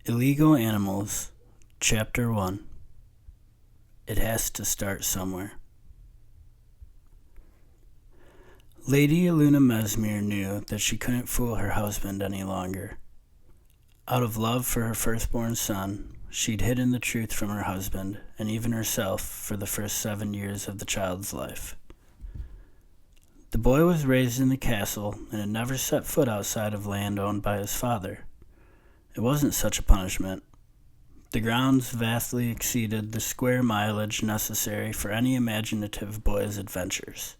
Illegal Animals, Chapter 1. It has to start somewhere. Lady Aluna Mesmere knew that she couldn't fool her husband any longer. Out of love for her firstborn son, she'd hidden the truth from her husband and even herself for the first 7 years of the child's life. The boy was raised in the castle and had never set foot outside of land owned by his father. It wasn't such a punishment. The grounds vastly exceeded the square mileage necessary for any imaginative boy's adventures,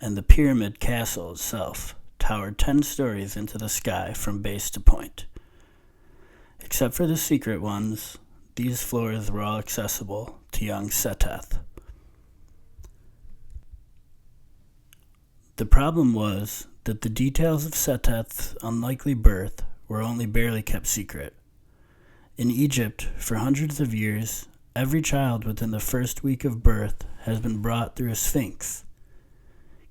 and the pyramid castle itself towered 10 stories into the sky from base to point. Except for the secret ones, these floors were all accessible to young Seteth. The problem was that the details of Seteth's unlikely birth were only barely kept secret. In Egypt, for hundreds of years, every child within the first week of birth has been brought through a sphinx.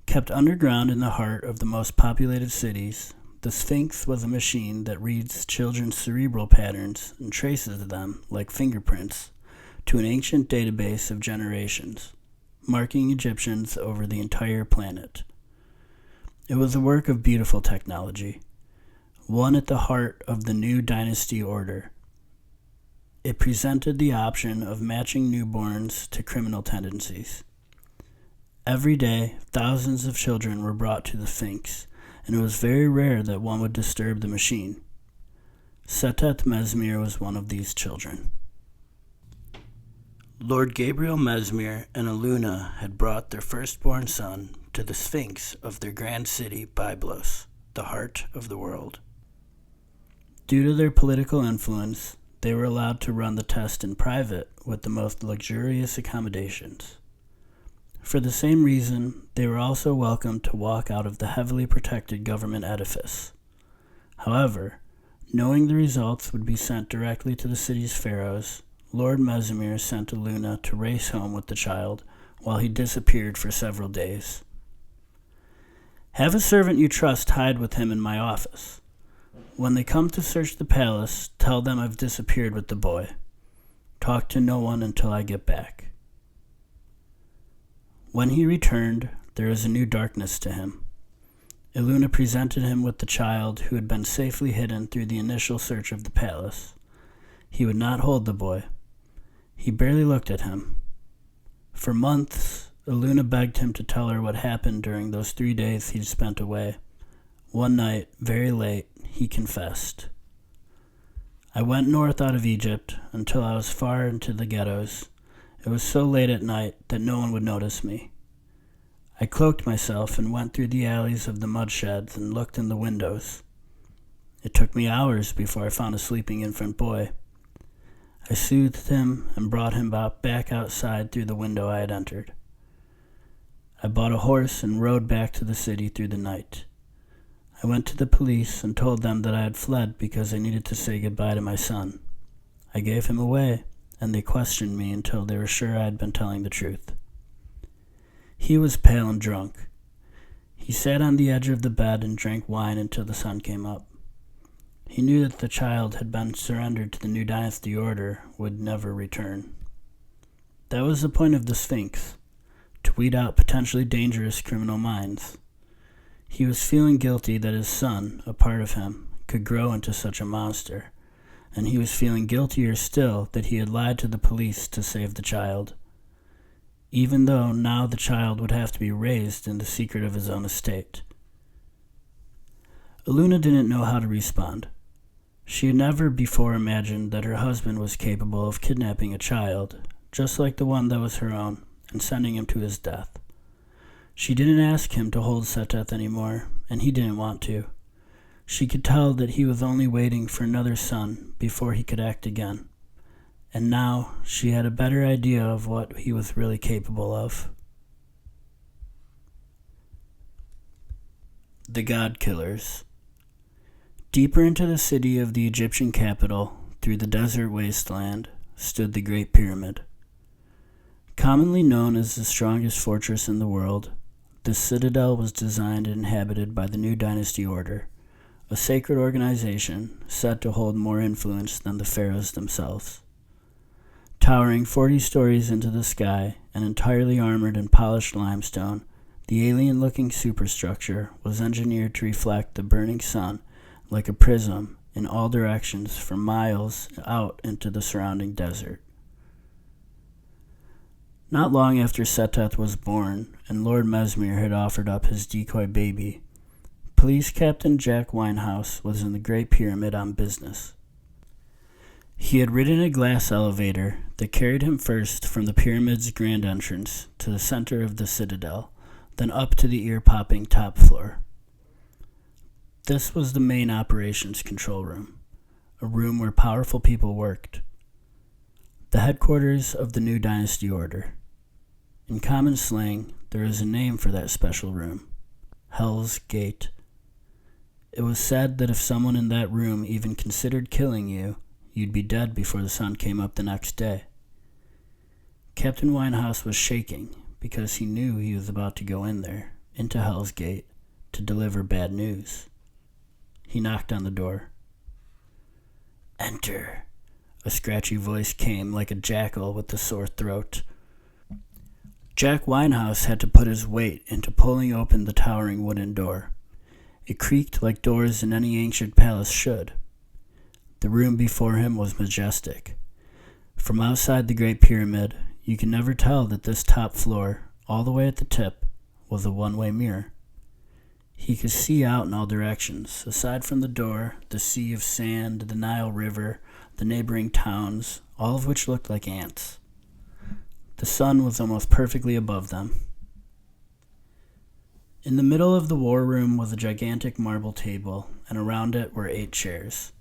Kept underground in the heart of the most populated cities, the sphinx was a machine that reads children's cerebral patterns and traces them, like fingerprints, to an ancient database of generations, marking Egyptians over the entire planet. It was a work of beautiful technology, one at the heart of the new dynasty order. It presented the option of matching newborns to criminal tendencies. Every day, thousands of children were brought to the Sphinx, and it was very rare that one would disturb the machine. Seteth Mesmere was one of these children. Lord Gabriel Mesmere and Aluna had brought their firstborn son to the Sphinx of their grand city, Byblos, the heart of the world. Due to their political influence, they were allowed to run the test in private with the most luxurious accommodations. For the same reason, they were also welcome to walk out of the heavily protected government edifice. However, knowing the results would be sent directly to the city's pharaohs, Lord Mesmere sent Aluna to race home with the child while he disappeared for several days. "Have a servant you trust hide with him in my office. When they come to search the palace, tell them I've disappeared with the boy. Talk to no one until I get back." When he returned, there was a new darkness to him. Aluna presented him with the child who had been safely hidden through the initial search of the palace. He would not hold the boy. He barely looked at him. For months, Aluna begged him to tell her what happened during those 3 days he'd spent away. One night, very late, he confessed. "I went north out of Egypt until I was far into the ghettos. It was so late at night that no one would notice me. I cloaked myself and went through the alleys of the mud sheds and looked in the windows. It took me hours before I found a sleeping infant boy. I soothed him and brought him back outside through the window I had entered. I bought a horse and rode back to the city through the night. I went to the police and told them that I had fled because I needed to say goodbye to my son. I gave him away, and they questioned me until they were sure I had been telling the truth." He was pale and drunk. He sat on the edge of the bed and drank wine until the sun came up. He knew that the child had been surrendered to the new dynasty order would never return. That was the point of the Sphinx, to weed out potentially dangerous criminal minds. He was feeling guilty that his son, a part of him, could grow into such a monster, and he was feeling guiltier still that he had lied to the police to save the child, even though now the child would have to be raised in the secret of his own estate. Aluna didn't know how to respond. She had never before imagined that her husband was capable of kidnapping a child, just like the one that was her own, and sending him to his death. She didn't ask him to hold Seteth anymore, and he didn't want to. She could tell that he was only waiting for another son before he could act again. And now she had a better idea of what he was really capable of. The God Killers. Deeper into the city of the Egyptian capital, through the desert wasteland, stood the Great Pyramid. Commonly known as the strongest fortress in the world, this citadel was designed and inhabited by the new dynasty order, a sacred organization said to hold more influence than the pharaohs themselves. Towering 40 stories into the sky and entirely armored in polished limestone, the alien-looking superstructure was engineered to reflect the burning sun like a prism in all directions for miles out into the surrounding desert. Not long after Seteth was born and Lord Mesmer had offered up his decoy baby, Police Captain Jack Winehouse was in the Great Pyramid on business. He had ridden a glass elevator that carried him first from the pyramid's grand entrance to the center of the citadel, then up to the ear-popping top floor. This was the main operations control room, a room where powerful people worked. The headquarters of the new dynasty order. In common slang, there is a name for that special room: Hell's Gate. It was said that if someone in that room even considered killing you, you'd be dead before the sun came up the next day. Captain Winehouse was shaking because he knew he was about to go in there, into Hell's Gate, to deliver bad news. He knocked on the door. "Enter," a scratchy voice came like a jackal with a sore throat. Jack Winehouse had to put his weight into pulling open the towering wooden door. It creaked like doors in any ancient palace should. The room before him was majestic. From outside the Great Pyramid, you can never tell that this top floor, all the way at the tip, was a one-way mirror. He could see out in all directions. Aside from the door, the sea of sand, the Nile River, the neighboring towns, all of which looked like ants. The sun was almost perfectly above them. In the middle of the war room was a gigantic marble table, and around it were 8 chairs.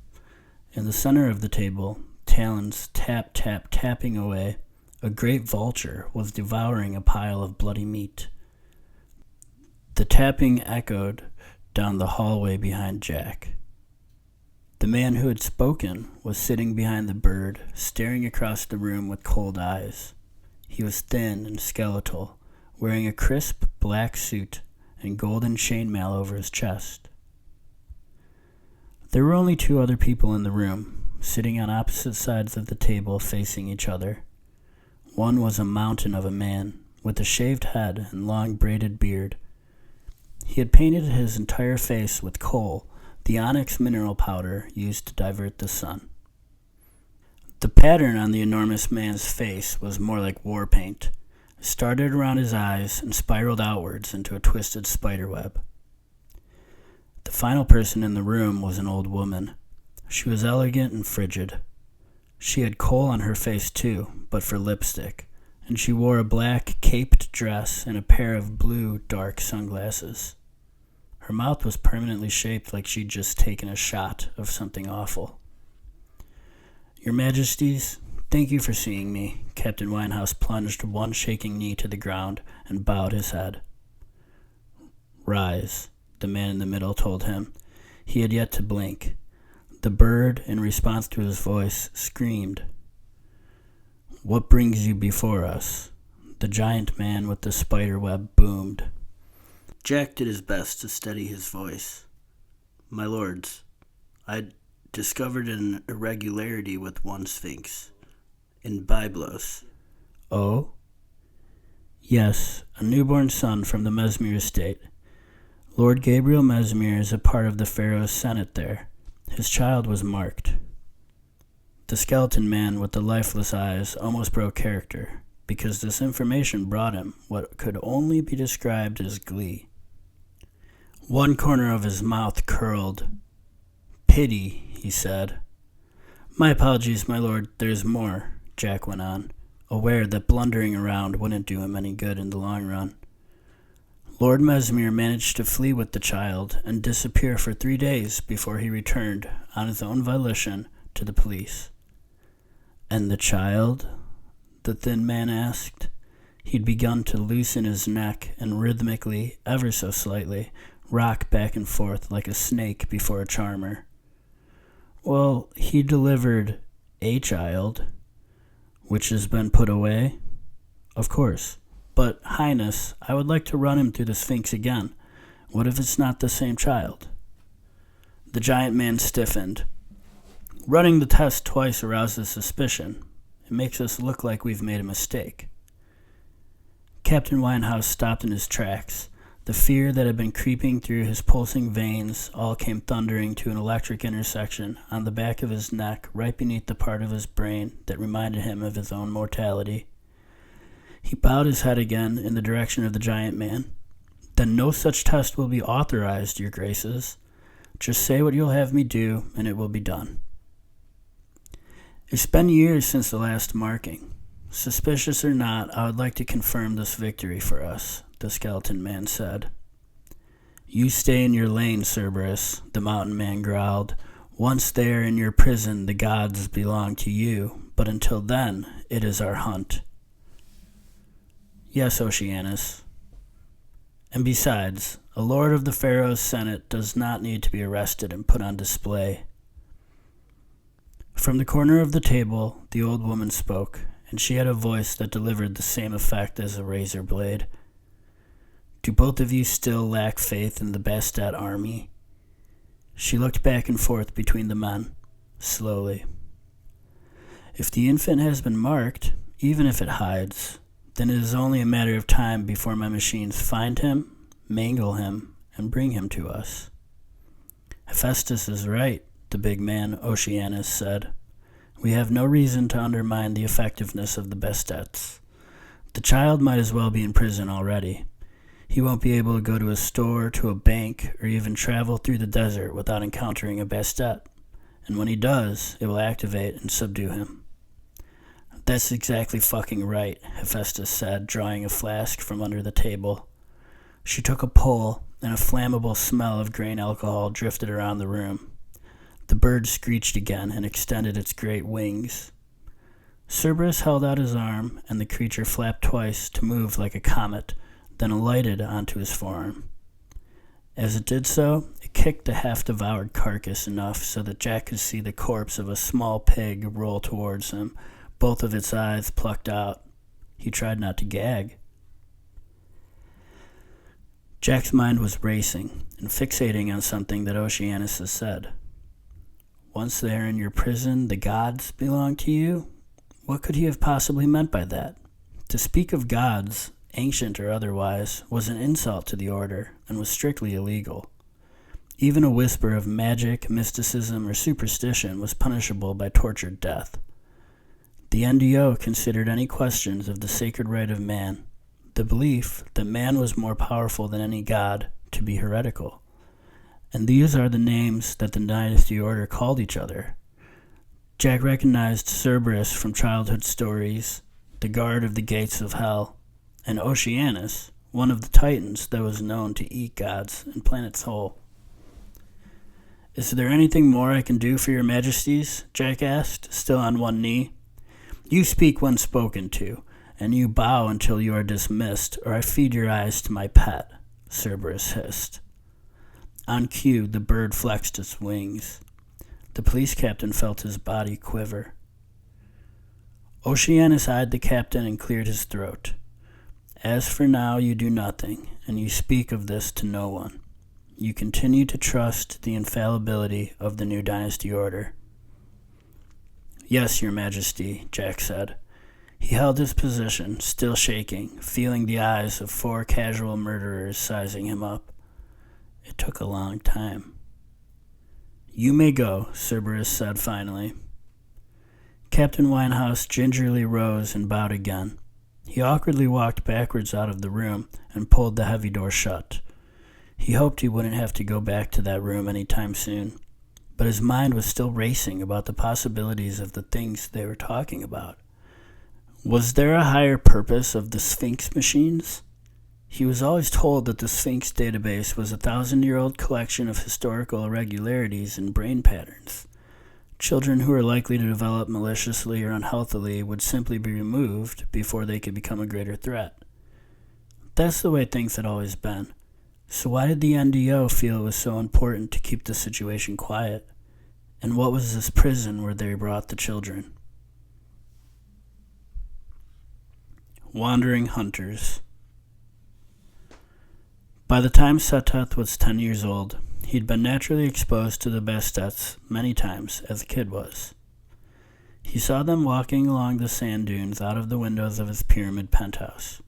In the center of the table, talons tapping away, a great vulture was devouring a pile of bloody meat. The tapping echoed down the hallway behind Jack. The man who had spoken was sitting behind the bird, staring across the room with cold eyes. He was thin and skeletal, wearing a crisp black suit and golden chainmail over his chest. There were only 2 other people in the room, sitting on opposite sides of the table facing each other. One was a mountain of a man, with a shaved head and long braided beard. He had painted his entire face with kohl, the onyx mineral powder used to divert the sun. The pattern on the enormous man's face was more like war paint. It started around his eyes and spiraled outwards into a twisted spiderweb. The final person in the room was an old woman. She was elegant and frigid. She had kohl on her face too, but for lipstick, and she wore a black caped dress and a pair of blue dark sunglasses. Her mouth was permanently shaped like she'd just taken a shot of something awful. "Your Majesties, thank you for seeing me." Captain Winehouse plunged one shaking knee to the ground and bowed his head. "Rise," the man in the middle told him. He had yet to blink. The bird, in response to his voice, screamed. "What brings you before us?" The giant man with the spider web boomed. Jack did his best to steady his voice. "My lords, I discovered an irregularity with one sphinx, in Byblos." "Oh?" "Yes, a newborn son from the Mesmer estate. Lord Gabriel Mesmer is a part of the Pharaoh's Senate there. His child was marked." The skeleton man with the lifeless eyes almost broke character, because this information brought him what could only be described as glee. One corner of his mouth curled. "Pity," he said. "My apologies, my lord, there's more," Jack went on, aware that blundering around wouldn't do him any good in the long run. Lord Mesmer managed to flee with the child and disappear for 3 days before he returned, on his own volition, to the police. "And the child?" the thin man asked. He'd begun to loosen his neck and rhythmically, ever so slightly, rock back and forth like a snake before a charmer. "Well, he delivered a child, which has been put away." "Of course. But, Highness, I would like to run him through the Sphinx again. What if it's not the same child?" The giant man stiffened. Running the test twice arouses suspicion. It makes us look like we've made a mistake. Captain Winehouse stopped in his tracks. The fear that had been creeping through his pulsing veins all came thundering to an electric intersection on the back of his neck, right beneath the part of his brain that reminded him of his own mortality. He bowed his head again in the direction of the giant man. Then no such test will be authorized, your graces. Just say what you'll have me do, and it will be done. It's been years since the last marking. Suspicious or not, I would like to confirm this victory for us, the skeleton man said. You stay in your lane, Cerberus, the mountain man growled. Once there in your prison, the gods belong to you, but until then, it is our hunt. Yes, Oceanus. And besides, a lord of the Pharaoh's Senate does not need to be arrested and put on display. From the corner of the table, the old woman spoke, and she had a voice that delivered the same effect as a razor blade. Do both of you still lack faith in the Bastet army? She looked back and forth between the men, slowly. If the infant has been marked, even if it hides, then it is only a matter of time before my machines find him, mangle him, and bring him to us. Hephaestus is right, the big man, Oceanus, said. We have no reason to undermine the effectiveness of the Bestets. The child might as well be in prison already. He won't be able to go to a store, to a bank, or even travel through the desert without encountering a Bastet. And when he does, it will activate and subdue him. That's exactly fucking right, Hephaestus said, drawing a flask from under the table. She took a pull, and a flammable smell of grain alcohol drifted around the room. The bird screeched again and extended its great wings. Cerberus held out his arm, and the creature flapped twice to move like a comet, then alighted onto his forearm. As it did so, it kicked the half-devoured carcass enough so that Jack could see the corpse of a small pig roll towards him, both of its eyes plucked out. He tried not to gag. Jack's mind was racing and fixating on something that Oceanus had said. Once there in your prison, the gods belong to you? What could he have possibly meant by that? To speak of gods, ancient or otherwise, was an insult to the order and was strictly illegal. Even a whisper of magic, mysticism, or superstition was punishable by tortured death. The NDO considered any questions of the sacred right of man, the belief that man was more powerful than any god, to be heretical. And these are the names that the Dynasty Order called each other. Jack recognized Cerberus from childhood stories, the guard of the gates of hell, and Oceanus, one of the titans that was known to eat gods and planets whole. Is there anything more I can do for your majesties? Jack asked, still on one knee. You speak when spoken to, and you bow until you are dismissed, or I feed your eyes to my pet, Cerberus hissed. On cue, the bird flexed its wings. The police captain felt his body quiver. Oceanus eyed the captain and cleared his throat. As for now, you do nothing, and you speak of this to no one. You continue to trust the infallibility of the new Dynasty Order. Yes, your majesty, Jack said. He held his position, still shaking, feeling the eyes of 4 casual murderers sizing him up. It took a long time. You may go, Cerberus said finally. Captain Winehouse gingerly rose and bowed again. He awkwardly walked backwards out of the room and pulled the heavy door shut. He hoped he wouldn't have to go back to that room anytime soon, but his mind was still racing about the possibilities of the things they were talking about. Was there a higher purpose of the Sphinx machines? He was always told that the Sphinx database was a 1,000-year-old collection of historical irregularities and brain patterns. Children who were likely to develop maliciously or unhealthily would simply be removed before they could become a greater threat. That's the way things had always been. So why did the NDO feel it was so important to keep the situation quiet? And what was this prison where they brought the children? Wandering Hunters. By the time Seteth was 10 years old, He'd been naturally exposed to the Bastets many times as a kid was. He saw them walking along the sand dunes out of the windows of his pyramid penthouse.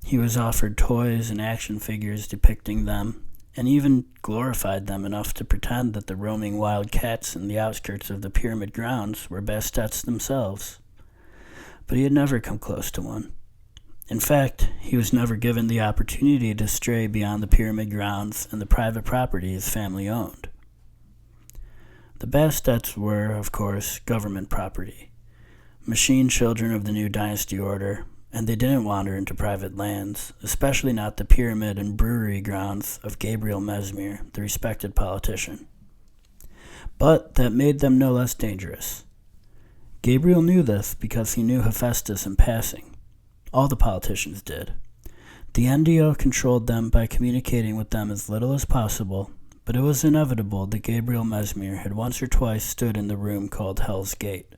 He was offered toys and action figures depicting them, and even glorified them enough to pretend that the roaming wild cats in the outskirts of the pyramid grounds were Bastets themselves. But he had never come close to one. In fact, he was never given the opportunity to stray beyond the pyramid grounds and the private property his family owned. The Bastets were, of course, government property, machine children of the new dynasty order, and they didn't wander into private lands, especially not the pyramid and brewery grounds of Gabriel Mesmer, the respected politician. But that made them no less dangerous. Gabriel knew this because he knew Hephaestus in passing. All the politicians did. The NDO controlled them by communicating with them as little as possible, but it was inevitable that Gabriel Mesmer had once or twice stood in the room called Hell's Gate.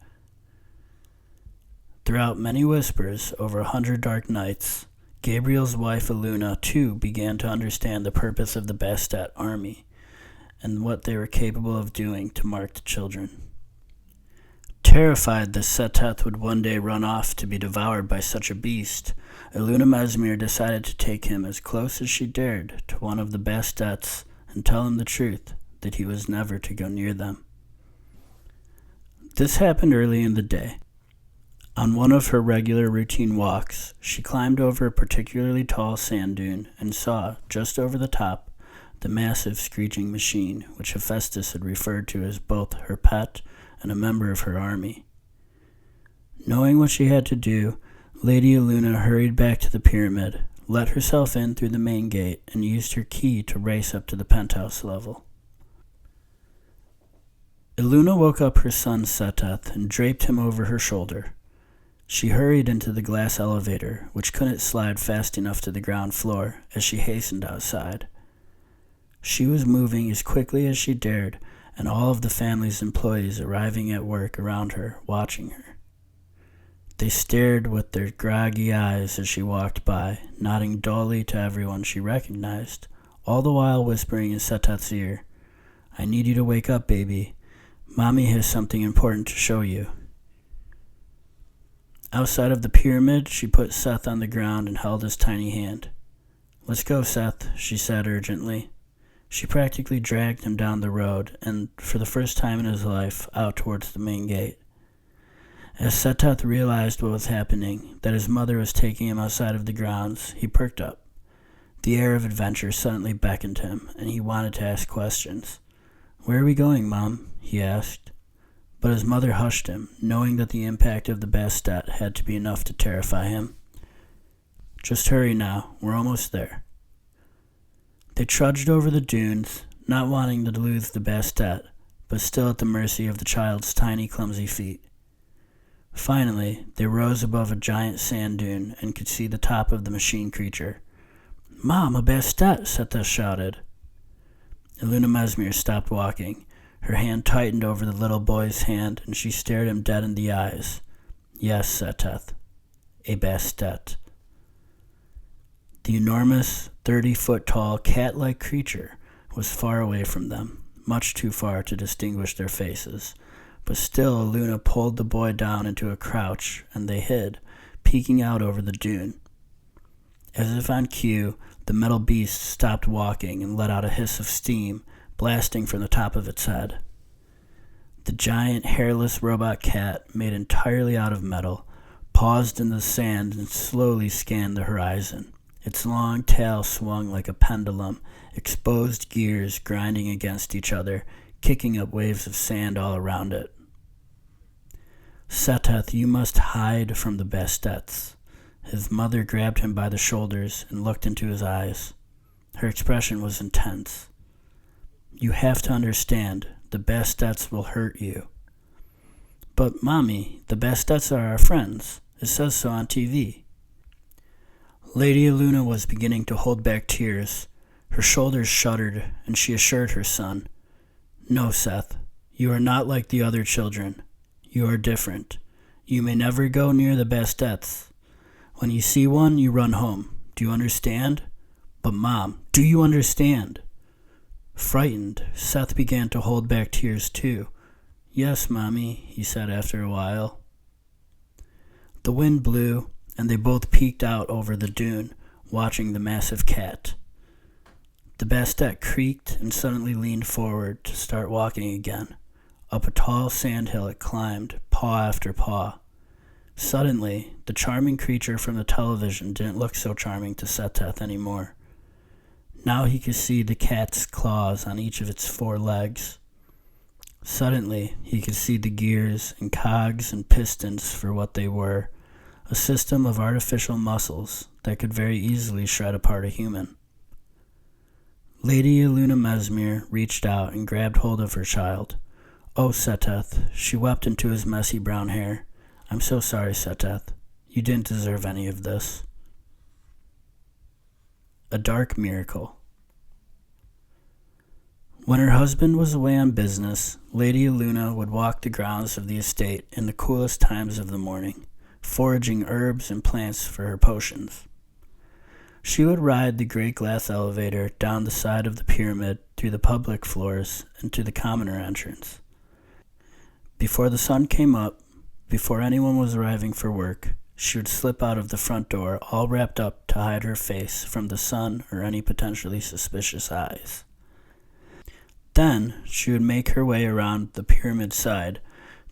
Throughout many whispers, over 100 dark nights, Gabriel's wife Eluna, too, began to understand the purpose of the Bastet army and what they were capable of doing to mark the children. Terrified that Seteth would one day run off to be devoured by such a beast, Eluna Mesmer decided to take him as close as she dared to one of the Bastets and tell him the truth, that he was never to go near them. This happened early in the day. On one of her regular routine walks, she climbed over a particularly tall sand dune and saw, just over the top, the massive screeching machine which Hephaestus had referred to as both her pet and a member of her army. Knowing what she had to do, Lady Eluna hurried back to the pyramid, let herself in through the main gate, and used her key to race up to the penthouse level. Eluna woke up her son Seteth and draped him over her shoulder. She hurried into the glass elevator, which couldn't slide fast enough to the ground floor, as she hastened outside. She was moving as quickly as she dared, and all of the family's employees arriving at work around her, watching her. They stared with their groggy eyes as she walked by, nodding dully to everyone she recognized, all the while whispering in Seteth's ear, "I need you to wake up, baby. Mommy has something important to show you." Outside of the pyramid, she put Seth on the ground and held his tiny hand. "Let's go, Seth," she said urgently. She practically dragged him down the road and, for the first time in his life, out towards the main gate. As Seteth realized what was happening, that his mother was taking him outside of the grounds, he perked up. The air of adventure suddenly beckoned him, and he wanted to ask questions. "Where are we going, Mom?" he asked. But his mother hushed him, knowing that the impact of the Bastet had to be enough to terrify him. "Just hurry now, we're almost there." They trudged over the dunes, not wanting to lose the Bastet, but still at the mercy of the child's tiny, clumsy feet. Finally, they rose above a giant sand dune and could see the top of the machine creature. "Mom, a Bastet!" Seteth shouted. Eluna Mesmer stopped walking. Her hand tightened over the little boy's hand, and she stared him dead in the eyes. "Yes, Seteth, a Bastet." The enormous, 30-foot-tall, cat-like creature was far away from them, much too far to distinguish their faces, but still Eluna pulled the boy down into a crouch, and they hid, peeking out over the dune. As if on cue, the metal beast stopped walking and let out a hiss of steam, blasting from the top of its head. The giant, hairless robot cat, made entirely out of metal, paused in the sand and slowly scanned the horizon. Its long tail swung like a pendulum, exposed gears grinding against each other, kicking up waves of sand all around it. "Seteth, you must hide from the Bastets." His mother grabbed him by the shoulders and looked into his eyes. Her expression was intense. "You have to understand, the Bastets will hurt you." "But, Mommy, the Bastets are our friends. It says so on TV." Lady Eluna was beginning to hold back tears. Her shoulders shuddered, and she assured her son, "No, Seth, you are not like the other children. You are different. You may never go near the Bastets. When you see one, you run home. Do you understand?" "But, Mom, do you understand?" Frightened, Seth began to hold back tears too. "Yes, Mommy," he said after a while. The wind blew, and they both peeked out over the dune, watching the massive cat. The Bastet creaked and suddenly leaned forward to start walking again. Up a tall sandhill it climbed, paw after paw. Suddenly, the charming creature from the television didn't look so charming to Seteth anymore. Now he could see the cat's claws on each of its 4 legs. Suddenly, he could see the gears and cogs and pistons for what they were, a system of artificial muscles that could very easily shred apart a human. Lady Eluna Mesmer reached out and grabbed hold of her child. "Oh, Seteth," she wept into his messy brown hair. "I'm so sorry, Seteth. You didn't deserve any of this." A dark miracle. When her husband was away on business, Lady Eluna would walk the grounds of the estate in the coolest times of the morning, foraging herbs and plants for her potions. She would ride the great glass elevator down the side of the pyramid through the public floors and to the commoner entrance. Before the sun came up, before anyone was arriving for work, she would slip out of the front door all wrapped up to hide her face from the sun or any potentially suspicious eyes. Then she would make her way around the pyramid side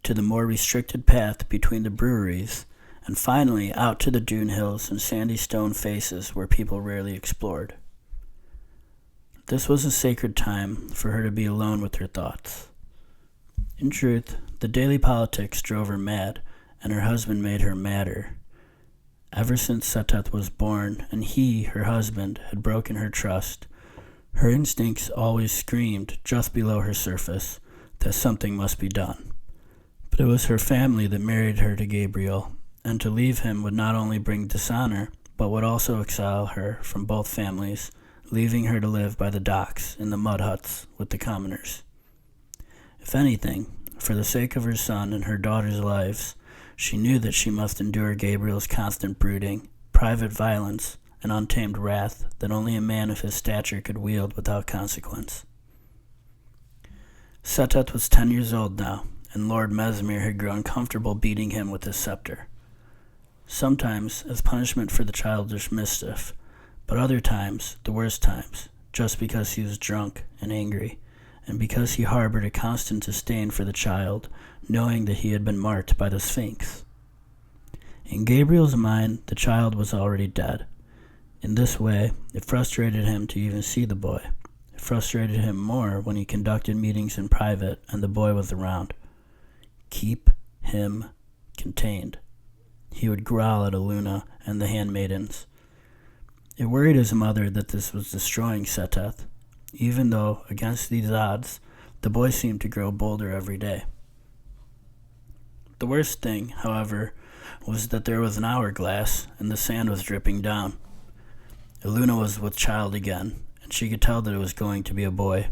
to the more restricted path between the breweries, and finally out to the dune hills and sandy stone faces where people rarely explored. This was a sacred time for her to be alone with her thoughts. In truth, the daily politics drove her mad, and her husband made her madder. Ever since Seteth was born, and he, her husband, had broken her trust, her instincts always screamed, just below her surface, that something must be done. But it was her family that married her to Gabriel, and to leave him would not only bring dishonor, but would also exile her from both families, leaving her to live by the docks in the mud huts with the commoners. If anything, for the sake of her son and her daughter's lives, she knew that she must endure Gabriel's constant brooding, private violence, and untamed wrath that only a man of his stature could wield without consequence. Seteth was 10 years old now, and Lord Mesmer had grown comfortable beating him with his scepter. Sometimes as punishment for the childish mischief, but other times, the worst times, just because he was drunk and angry, and because he harbored a constant disdain for the child, knowing that he had been marked by the Sphinx. In Gabriel's mind, the child was already dead. In this way, it frustrated him to even see the boy. It frustrated him more when he conducted meetings in private and the boy was around. "Keep him contained," he would growl at Eluna and the handmaidens. It worried his mother that this was destroying Seteth, even though, against these odds, the boy seemed to grow bolder every day. The worst thing, however, was that there was an hourglass and the sand was dripping down. Eluna was with child again, and she could tell that it was going to be a boy.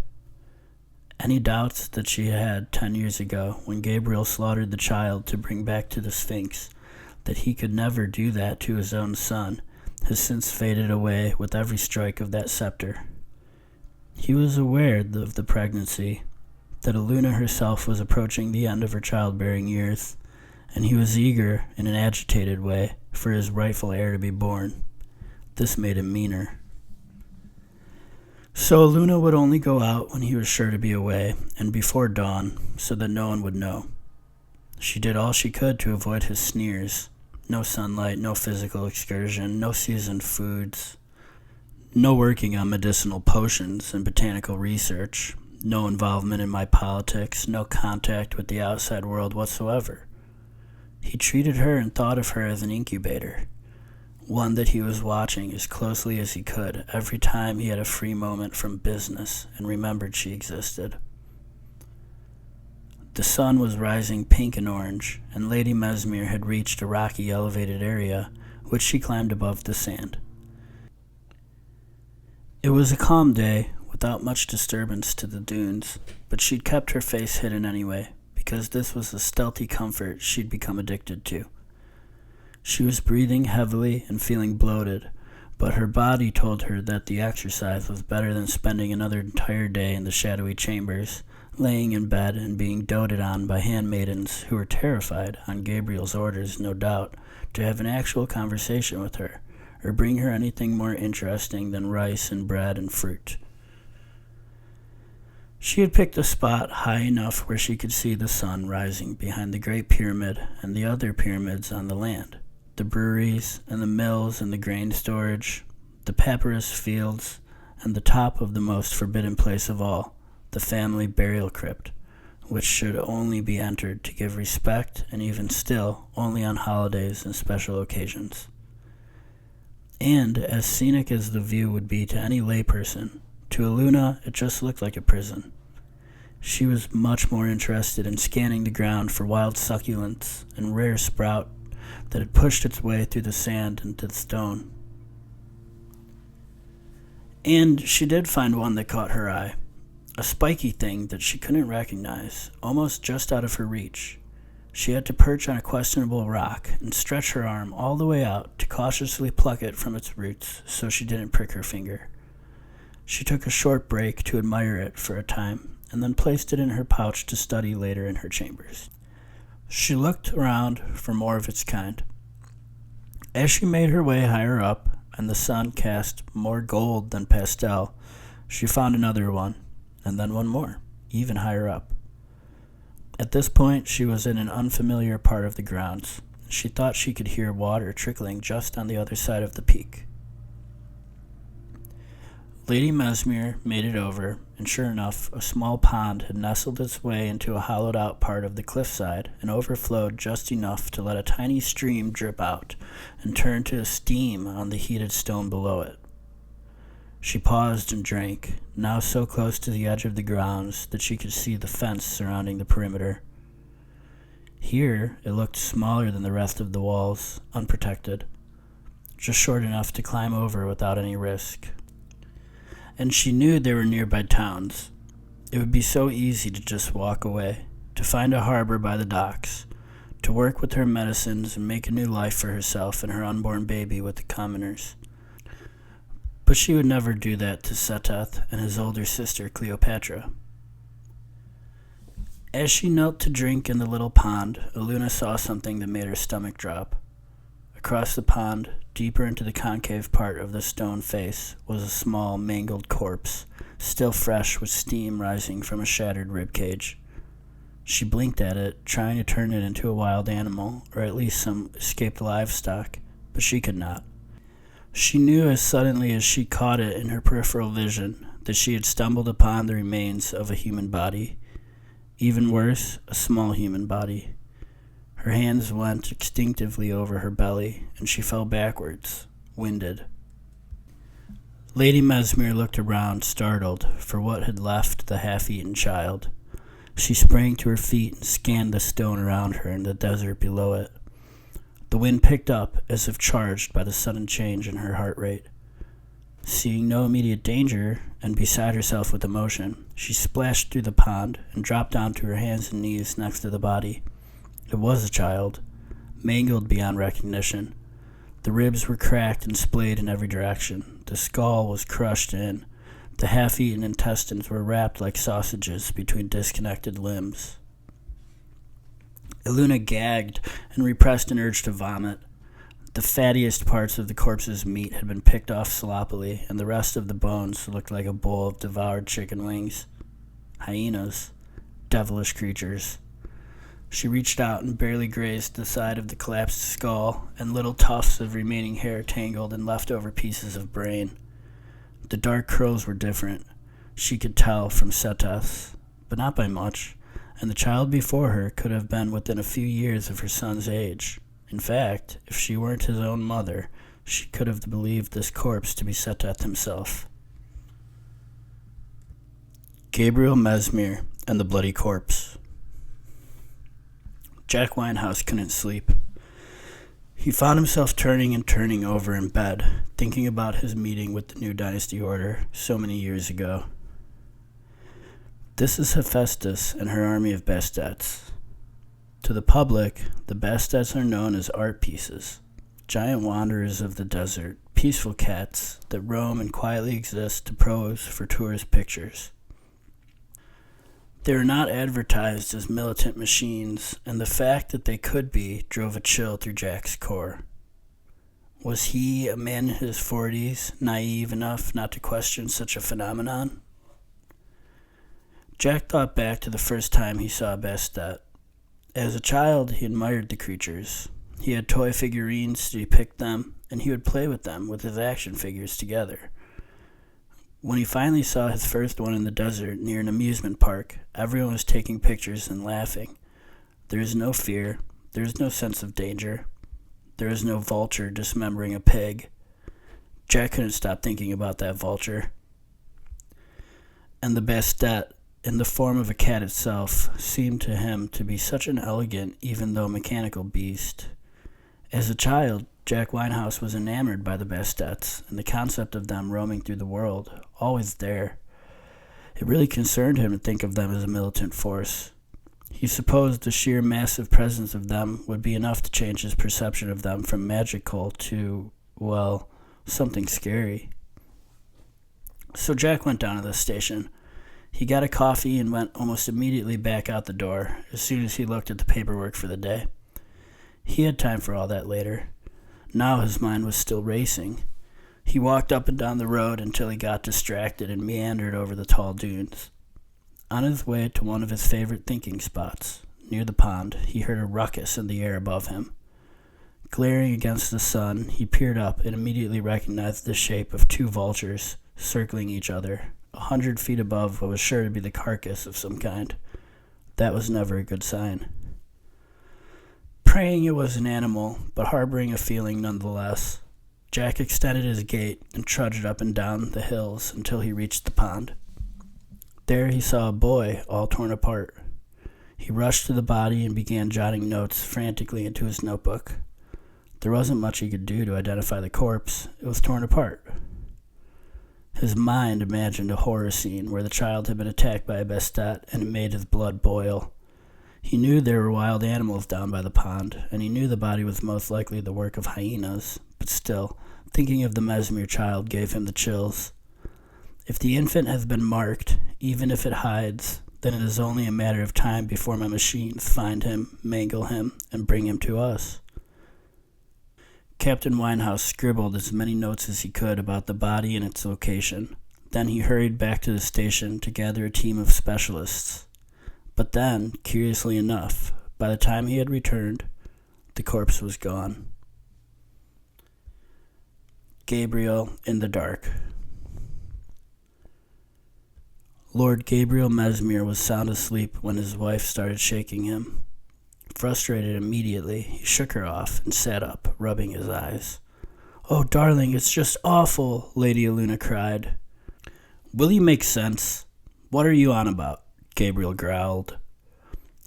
Any doubts that she had 10 years ago, when Gabriel slaughtered the child to bring back to the Sphinx, that he could never do that to his own son, has since faded away with every strike of that scepter. He was aware of the pregnancy, that Eluna herself was approaching the end of her childbearing years, and he was eager, in an agitated way, for his rightful heir to be born. This made him meaner. So Eluna would only go out when he was sure to be away, and before dawn, so that no one would know. She did all she could to avoid his sneers. No sunlight, no physical excursion, no seasoned foods, no working on medicinal potions and botanical research, no involvement in my politics, no contact with the outside world whatsoever. He treated her and thought of her as an incubator, one that he was watching as closely as he could every time he had a free moment from business and remembered she existed. The sun was rising pink and orange, and Lady Mesmer had reached a rocky elevated area, which she climbed above the sand. It was a calm day, without much disturbance to the dunes, but she'd kept her face hidden anyway, because this was the stealthy comfort she'd become addicted to. She was breathing heavily and feeling bloated, but her body told her that the exercise was better than spending another entire day in the shadowy chambers, laying in bed and being doted on by handmaidens who were terrified, on Gabriel's orders no doubt, to have an actual conversation with her, or bring her anything more interesting than rice and bread and fruit. She had picked a spot high enough where she could see the sun rising behind the Great Pyramid and the other pyramids on the land, the breweries and the mills and the grain storage, the papyrus fields, and the top of the most forbidden place of all, the family burial crypt, which should only be entered to give respect, and even still only on holidays and special occasions. And, as scenic as the view would be to any layperson, to Eluna it just looked like a prison. She was much more interested in scanning the ground for wild succulents and rare sprout that had pushed its way through the sand into the stone. And she did find one that caught her eye, a spiky thing that she couldn't recognize, almost just out of her reach. She had to perch on a questionable rock and stretch her arm all the way out to cautiously pluck it from its roots so she didn't prick her finger. She took a short break to admire it for a time, and then placed it in her pouch to study later in her chambers. She looked around for more of its kind. As she made her way higher up, and the sun cast more gold than pastel, she found another one, and then one more, even higher up. At this point, she was in an unfamiliar part of the grounds. She thought she could hear water trickling just on the other side of the peak. Lady Mesmer made it over, and sure enough, a small pond had nestled its way into a hollowed-out part of the cliffside and overflowed just enough to let a tiny stream drip out and turn to steam on the heated stone below it. She paused and drank, now so close to the edge of the grounds that she could see the fence surrounding the perimeter. Here, it looked smaller than the rest of the walls, unprotected, just short enough to climb over without any risk. And she knew there were nearby towns. It would be so easy to just walk away, to find a harbor by the docks, to work with her medicines and make a new life for herself and her unborn baby with the commoners. But she would never do that to Seteth and his older sister Cleopatra. As she knelt to drink in the little pond, Eluna saw something that made her stomach drop. Across the pond, deeper into the concave part of the stone face, was a small, mangled corpse, still fresh with steam rising from a shattered rib cage. She blinked at it, trying to turn it into a wild animal, or at least some escaped livestock, but she could not. She knew as suddenly as she caught it in her peripheral vision that she had stumbled upon the remains of a human body. Even worse, a small human body. Her hands went instinctively over her belly, and she fell backwards, winded. Lady Mesmer looked around, startled, for what had left the half-eaten child. She sprang to her feet and scanned the stone around her and the desert below it. The wind picked up, as if charged by the sudden change in her heart rate. Seeing no immediate danger, and beside herself with emotion, she splashed through the pond and dropped onto her hands and knees next to the body. It was a child, mangled beyond recognition. The ribs were cracked and splayed in every direction. The skull was crushed in. The half-eaten intestines were wrapped like sausages between disconnected limbs. Eluna gagged and repressed an urge to vomit. The fattiest parts of the corpse's meat had been picked off sloppily, and the rest of the bones looked like a bowl of devoured chicken wings. Hyenas. Devilish creatures. She reached out and barely grazed the side of the collapsed skull, and little tufts of remaining hair tangled in leftover pieces of brain. The dark curls were different, she could tell from Seteth's, but not by much, and the child before her could have been within a few years of her son's age. In fact, if she weren't his own mother, she could have believed this corpse to be Seteth himself. Gabriel Mesmer and the Bloody Corpse. Jack Winehouse couldn't sleep. He found himself turning and turning over in bed, thinking about his meeting with the new dynasty order so many years ago. This is Hephaestus and her army of Bastetts. To the public, the Bastetts are known as art pieces, giant wanderers of the desert, peaceful cats that roam and quietly exist to pose for tourist pictures. They were not advertised as militant machines, and the fact that they could be drove a chill through Jack's core. Was he, a man in his 40s, naive enough not to question such a phenomenon? Jack thought back to the first time he saw Bastet. As a child, he admired the creatures. He had toy figurines to depict them, and he would play with them with his action figures together. When he finally saw his first one in the desert near an amusement park, everyone was taking pictures and laughing. There is no fear. There is no sense of danger. There is no vulture dismembering a pig. Jack couldn't stop thinking about that vulture. And the Bastet, in the form of a cat itself, seemed to him to be such an elegant, even though mechanical beast. As a child, Jack Winehouse was enamored by the Bastets and the concept of them roaming through the world, always there. It really concerned him to think of them as a militant force. He supposed the sheer massive presence of them would be enough to change his perception of them from magical to, well, something scary. So Jack went down to the station. He got a coffee and went almost immediately back out the door as soon as he looked at the paperwork for the day. He had time for all that later. Now his mind was still racing. He walked up and down the road until he got distracted and meandered over the tall dunes. On his way to one of his favorite thinking spots, near the pond, he heard a ruckus in the air above him. Glaring against the sun, he peered up and immediately recognized the shape of two vultures circling each other, 100 feet above what was sure to be the carcass of some kind. That was never a good sign. Praying it was an animal, but harboring a feeling nonetheless, Jack extended his gait and trudged up and down the hills until he reached the pond. There he saw a boy all torn apart. He rushed to the body and began jotting notes frantically into his notebook. There wasn't much he could do to identify the corpse. It was torn apart. His mind imagined a horror scene where the child had been attacked by a Bastet, and it made his blood boil. He knew there were wild animals down by the pond, and he knew the body was most likely the work of hyenas, but still, thinking of the Mesmer child gave him the chills. If the infant has been marked, even if it hides, then it is only a matter of time before my machines find him, mangle him, and bring him to us. Captain Winehouse scribbled as many notes as he could about the body and its location. Then he hurried back to the station to gather a team of specialists. But then, curiously enough, by the time he had returned, the corpse was gone. Gabriel in the dark. Lord Gabriel Mesmer was sound asleep when his wife started shaking him. Frustrated immediately, he shook her off and sat up, rubbing his eyes. "Oh, darling, it's just awful," Lady Aluna cried. "Will you make sense? What are you on about?" Gabriel growled.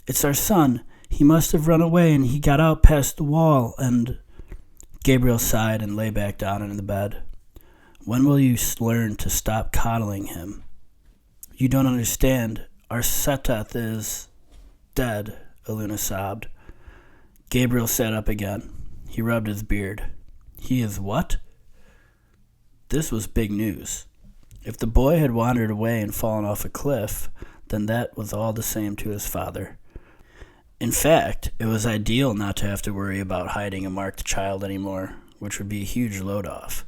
"It's our son. He must have run away and he got out past the wall and—" Gabriel sighed and lay back down in the bed. "When will you learn to stop coddling him? You don't understand. Our Seteth is dead," Aluna sobbed. Gabriel sat up again. He rubbed his beard. "He is what?" This was big news. If the boy had wandered away and fallen off a cliff, then that was all the same to his father. In fact, it was ideal not to have to worry about hiding a marked child anymore, which would be a huge load off.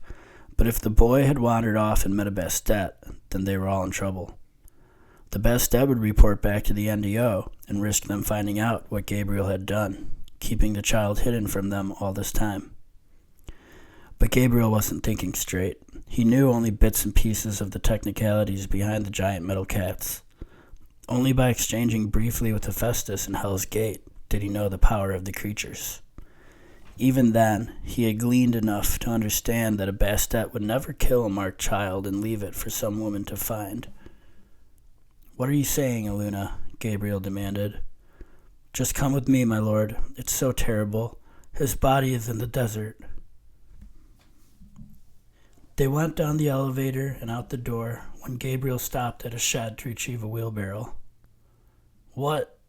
But if the boy had wandered off and met a Bastet, then they were all in trouble. The Bastet would report back to the NDO and risk them finding out what Gabriel had done, keeping the child hidden from them all this time. But Gabriel wasn't thinking straight. He knew only bits and pieces of the technicalities behind the giant metal cats. Only by exchanging briefly with Hephaestus in Hell's Gate did he know the power of the creatures. Even then, he had gleaned enough to understand that a Bastet would never kill a marked child and leave it for some woman to find. "What are you saying, Aluna?" Gabriel demanded. "Just come with me, my lord. It's so terrible. His body is in the desert." They went down the elevator and out the door when Gabriel stopped at a shed to retrieve a wheelbarrow. "What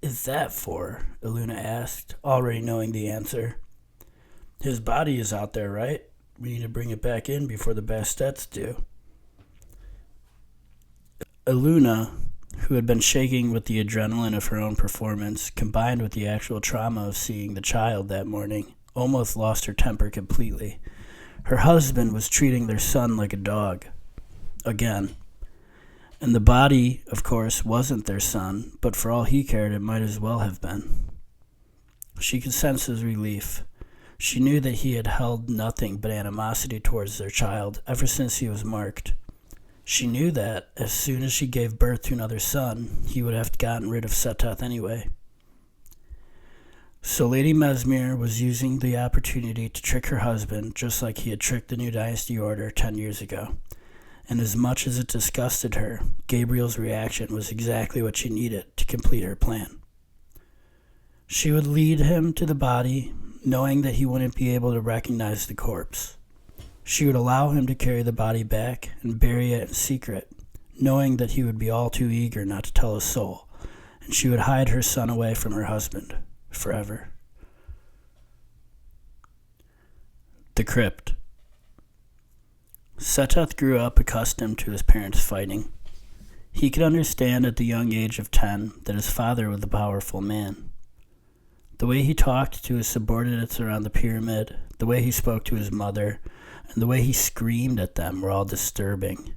is that for?" Aluna asked, already knowing the answer. "His body is out there, right? We need to bring it back in before the Bastets do. Eluna, who had been shaking with the adrenaline of her own performance, combined with the actual trauma of seeing the child that morning, almost lost her temper completely. Her husband was treating their son like a dog. Again. And the body, of course, wasn't their son, but for all he cared, it might as well have been. She could sense his relief. She knew that he had held nothing but animosity towards their child ever since he was marked. She knew that, as soon as she gave birth to another son, he would have gotten rid of Seteth anyway. So Lady Mesmere was using the opportunity to trick her husband, just like he had tricked the New Dynasty Order 10 years ago. And as much as it disgusted her, Gabriel's reaction was exactly what she needed to complete her plan. She would lead him to the body, knowing that he wouldn't be able to recognize the corpse. She would allow him to carry the body back and bury it in secret, knowing that he would be all too eager not to tell a soul, and she would hide her son away from her husband forever. The Crypt. Seteth grew up accustomed to his parents fighting. He could understand at the young age of 10 that his father was a powerful man. The way he talked to his subordinates around the pyramid, the way he spoke to his mother, and the way he screamed at them were all disturbing.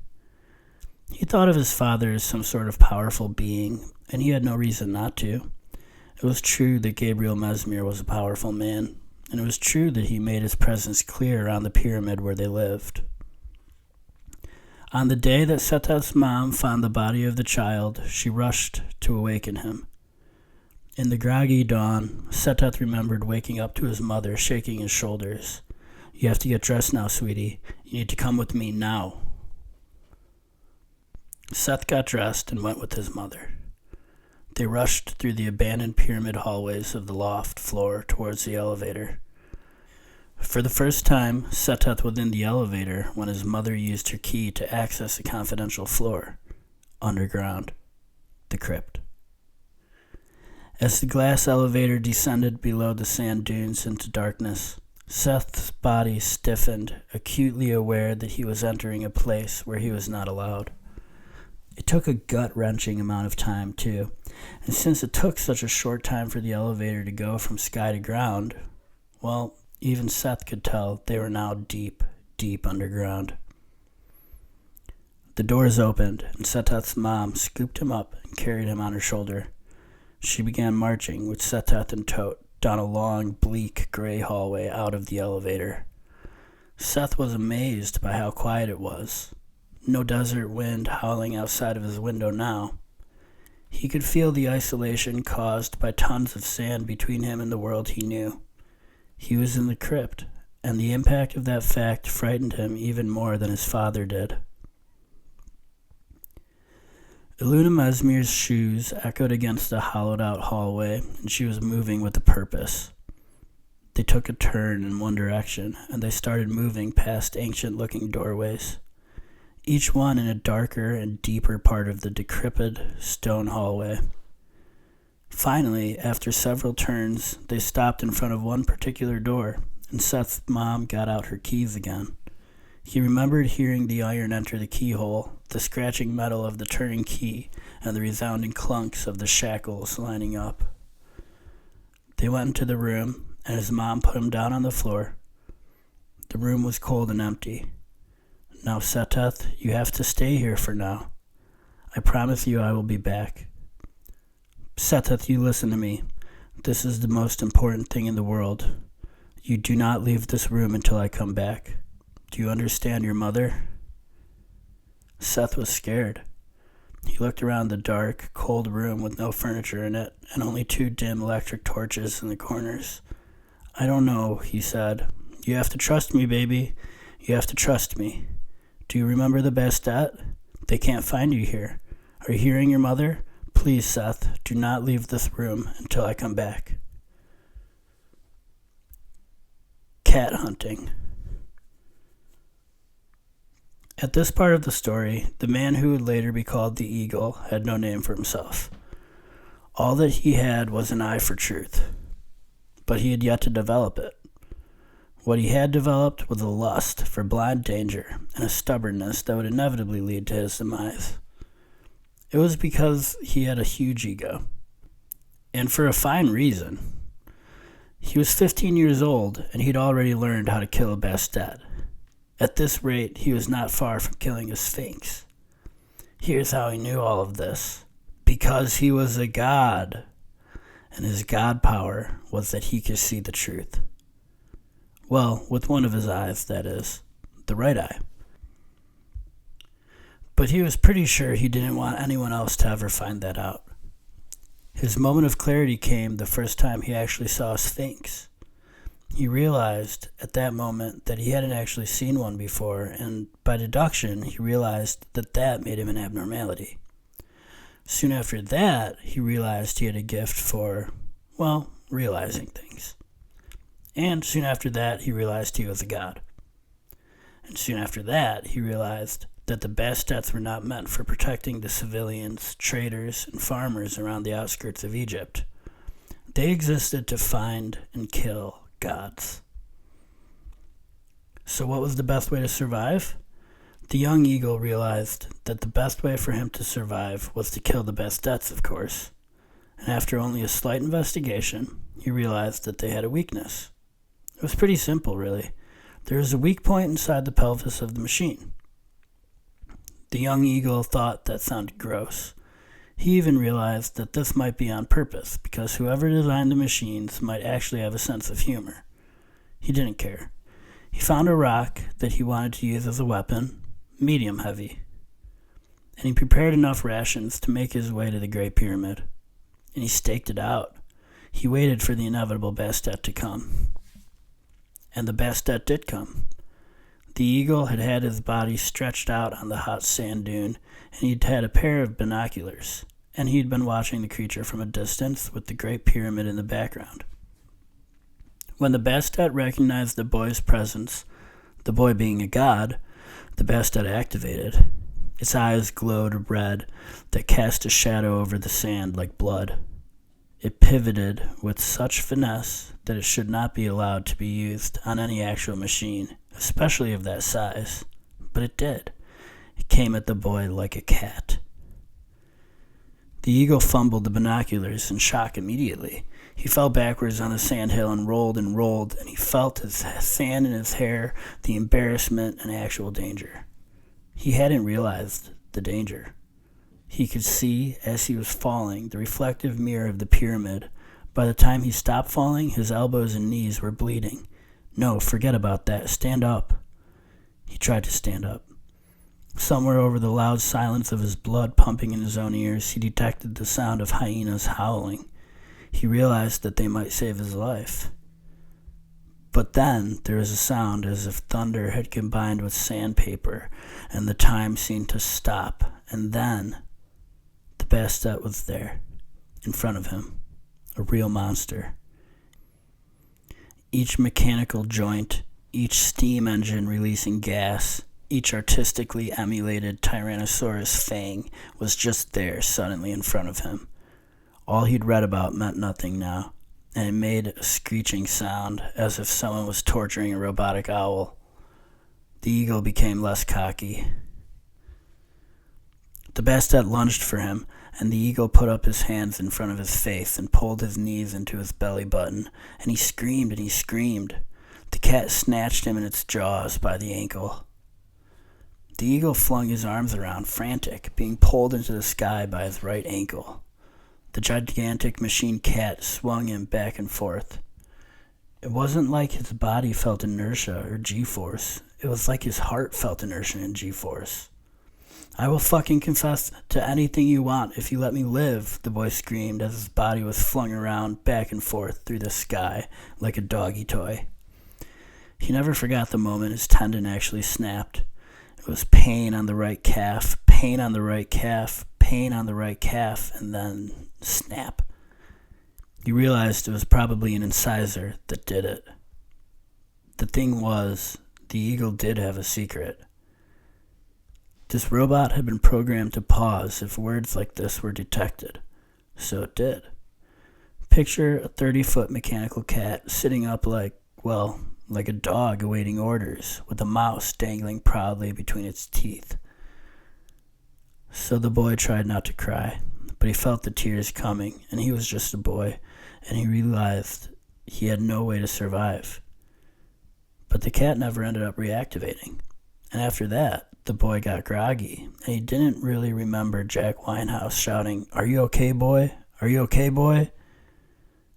He thought of his father as some sort of powerful being, and he had no reason not to. It was true that Gabriel Mesmere was a powerful man, and it was true that he made his presence clear around the pyramid where they lived. On the day that Seteth's mom found the body of the child, she rushed to awaken him. In the groggy dawn, Seteth remembered waking up to his mother shaking his shoulders. "You have to get dressed now, sweetie. You need to come with me now." Seth got dressed and went with his mother. They rushed through the abandoned pyramid hallways of the loft floor towards the elevator. For the first time, Seteth was in the elevator when his mother used her key to access a confidential floor, underground, the crypt. As the glass elevator descended below the sand dunes into darkness, Seth's body stiffened, acutely aware that he was entering a place where he was not allowed. It took a gut-wrenching amount of time, too, and since it took such a short time for the elevator to go from sky to ground, well, even Seth could tell they were now deep, deep underground. The doors opened, and Seteth's mom scooped him up and carried him on her shoulder. She began marching, with Seteth in tow, down a long, bleak, gray hallway out of the elevator. Seth was amazed by how quiet it was. No desert wind howling outside of his window now. He could feel the isolation caused by tons of sand between him and the world he knew. He was in the crypt, and the impact of that fact frightened him even more than his father did. Eluna Mesmere's shoes echoed against the hollowed-out hallway, and she was moving with a purpose. They took a turn in one direction, and they started moving past ancient-looking doorways, each one in a darker and deeper part of the decrepit stone hallway. Finally, after several turns, they stopped in front of one particular door, and Seth's mom got out her keys again. He remembered hearing the iron enter the keyhole, the scratching metal of the turning key, and the resounding clunks of the shackles lining up. They went into the room, and his mom put him down on the floor. The room was cold and empty. "Now, Seteth, you have to stay here for now. I promise you I will be back. Seteth, you listen to me. This is the most important thing in the world. You do not leave this room until I come back. Do you understand your mother?" Seth was scared. He looked around the dark, cold room with no furniture in it and only 2 dim electric torches in the corners. "I don't know," he said. "You have to trust me, baby. You have to trust me. Do you remember the Bastet? They can't find you here. Are you hearing your mother? Please, Seth, do not leave this room until I come back." Cat hunting. At this part of the story, the man who would later be called the Eagle had no name for himself. All that he had was an eye for truth, but he had yet to develop it. What he had developed was a lust for blind danger and a stubbornness that would inevitably lead to his demise. It was because he had a huge ego, and for a fine reason. He was 15 years old, and he'd already learned how to kill a Bastet. At this rate, he was not far from killing a Sphinx. Here's how he knew all of this. Because he was a god, and his god power was that he could see the truth. Well, with one of his eyes, that is, the right eye. But he was pretty sure he didn't want anyone else to ever find that out. His moment of clarity came the first time he actually saw a Sphinx. He realized at that moment that he hadn't actually seen one before, and by deduction, he realized that that made him an abnormality. Soon after that, he realized he had a gift for, well, realizing things. And soon after that, he realized he was a god. And soon after that, he realized that the Bastets were not meant for protecting the civilians, traders, and farmers around the outskirts of Egypt. They existed to find and kill gods. So what was the best way to survive? The young eagle realized that the best way for him to survive was to kill the Bastets, of course. And after only a slight investigation, he realized that they had a weakness. It was pretty simple, really. There was a weak point inside the pelvis of the machine. The young eagle thought that sounded gross. He even realized that this might be on purpose, because whoever designed the machines might actually have a sense of humor. He didn't care. He found a rock that he wanted to use as a weapon, medium heavy. And he prepared enough rations to make his way to the Great Pyramid. And he staked it out. He waited for the inevitable Bastet to come. And the Bastet did come. The eagle had had his body stretched out on the hot sand dune, and he'd had a pair of binoculars, and he'd been watching the creature from a distance with the Great Pyramid in the background. When the Bastet recognized the boy's presence, the boy being a god, the Bastet activated. Its eyes glowed red that cast a shadow over the sand like blood. It pivoted with such finesse that it should not be allowed to be used on any actual machine, especially of that size. But it did. It came at the boy like a cat. The eagle fumbled the binoculars in shock immediately. He fell backwards on the sandhill and rolled, and he felt his sand in his hair, the embarrassment, and actual danger. He hadn't realized the danger. He could see, as he was falling, the reflective mirror of the pyramid. By the time he stopped falling, his elbows and knees were bleeding. No, forget about that. Stand up. He tried to stand up. Somewhere over the loud silence of his blood pumping in his own ears, he detected the sound of hyenas howling. He realized that they might save his life. But then there was a sound as if thunder had combined with sandpaper, and the time seemed to stop. And then the Bastet was there, in front of him, a real monster. Each mechanical joint, each steam engine releasing gas, each artistically emulated Tyrannosaurus fang was just there suddenly in front of him. All he'd read about meant nothing now, and it made a screeching sound as if someone was torturing a robotic owl. The eagle became less cocky. The Bastet lunged for him, and the eagle put up his hands in front of his face and pulled his knees into his belly button, and he screamed and he screamed. The cat snatched him in its jaws by the ankle. The eagle flung his arms around, frantic, being pulled into the sky by his right ankle. The gigantic machine cat swung him back and forth. It wasn't like his body felt inertia or G-force. It was like his heart felt inertia and G-force. "I will fucking confess to anything you want if you let me live," the boy screamed as his body was flung around back and forth through the sky like a doggy toy. He never forgot the moment his tendon actually snapped. It was pain on the right calf, pain on the right calf, pain on the right calf, and then snap. He realized it was probably an incisor that did it. The thing was, the eagle did have a secret. This robot had been programmed to pause if words like this were detected. So it did. Picture a 30-foot mechanical cat sitting up like like a dog awaiting orders, with a mouse dangling proudly between its teeth. So the boy tried not to cry, but he felt the tears coming, and he was just a boy, and he realized he had no way to survive. But the cat never ended up reactivating, and after that, the boy got groggy, and he didn't really remember Jack Winehouse shouting, "Are you okay, boy? Are you okay, boy?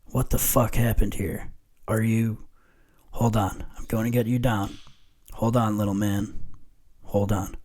What the fuck happened here? Are you... Hold on, I'm going to get you down. Hold on, little man. Hold on."